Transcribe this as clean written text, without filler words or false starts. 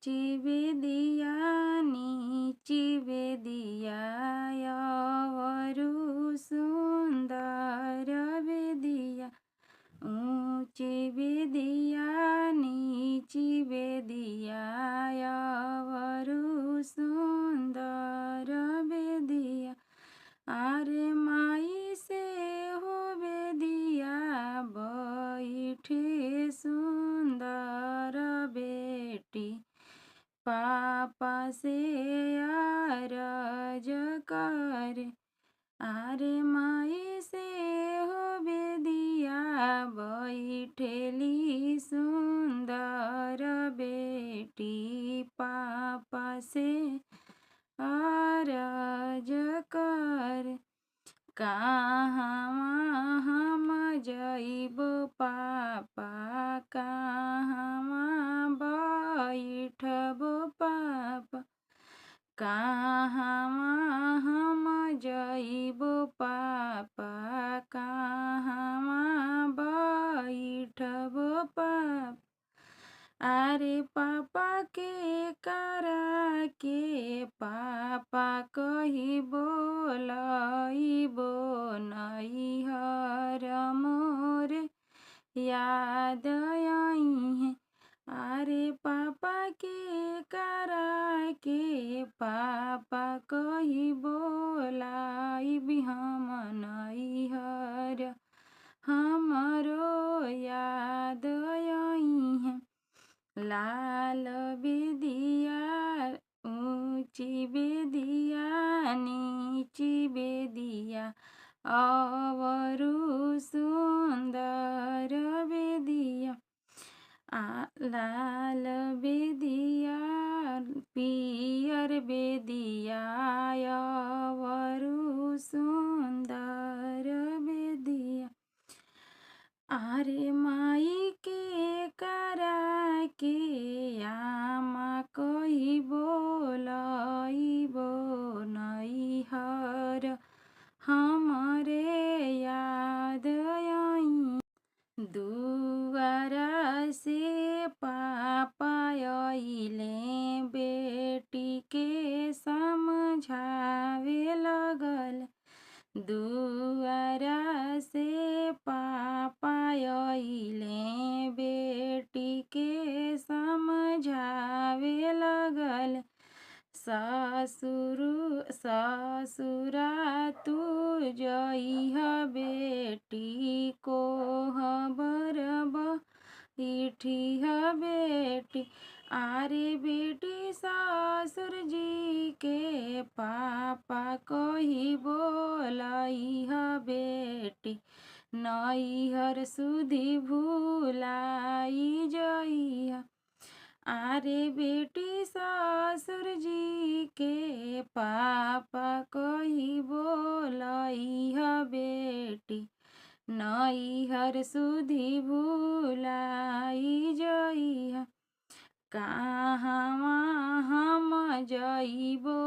ऊँची वेदिया नीची वेदिया अवरु सुंदर वेदिया। ऊँची वेदिया नीची वेदिया अवरु सुंदर वेदिया। आरे माई से हो वेदिया बैठे सुंदर बेटी। पापा से अरज करे। आरे माई से हो वेदिया बैठेली सुंदर बेटी। पापा से अरज करे। कहवा हम जइबो पापा कहवा बैठबो पापा। कहवा हम जइबो पापा कहवा बैठबो पापा। आरे पापा के करा के पापा कहिबो लइबो नैहर मोर याद आइहे। आरे पापा के करा के पापा कहिबो लाइबी हम नैहर हमरो याद आइहे। लाल बेदिया ऊँची बेदिया नीची बेदिया अवरु सुंदर बेदिया। लाल बेदिया पियर बेदिया अवरु सुंदर बेदिया। आरे माई के करा के आमा कहिबो लइबो नैहर हमरे याद आई। दुआरा से पापा आइले बेटी के समझावे लगल। दुआरा से पापा आइले बेटी के समझावे लगल। ससुरा तू जइह बेटी कोहबर बैठिह बेटी। आरे बेटी ससुर जी के पापा कहिबो लइह बेटी। नैहर सुधी भुलाई जइह। आरे बेटी ससुर जी के पापा कहिबो लइह बेटी। नैहर सुधी भुलाई जइह। कहवा हम जइबो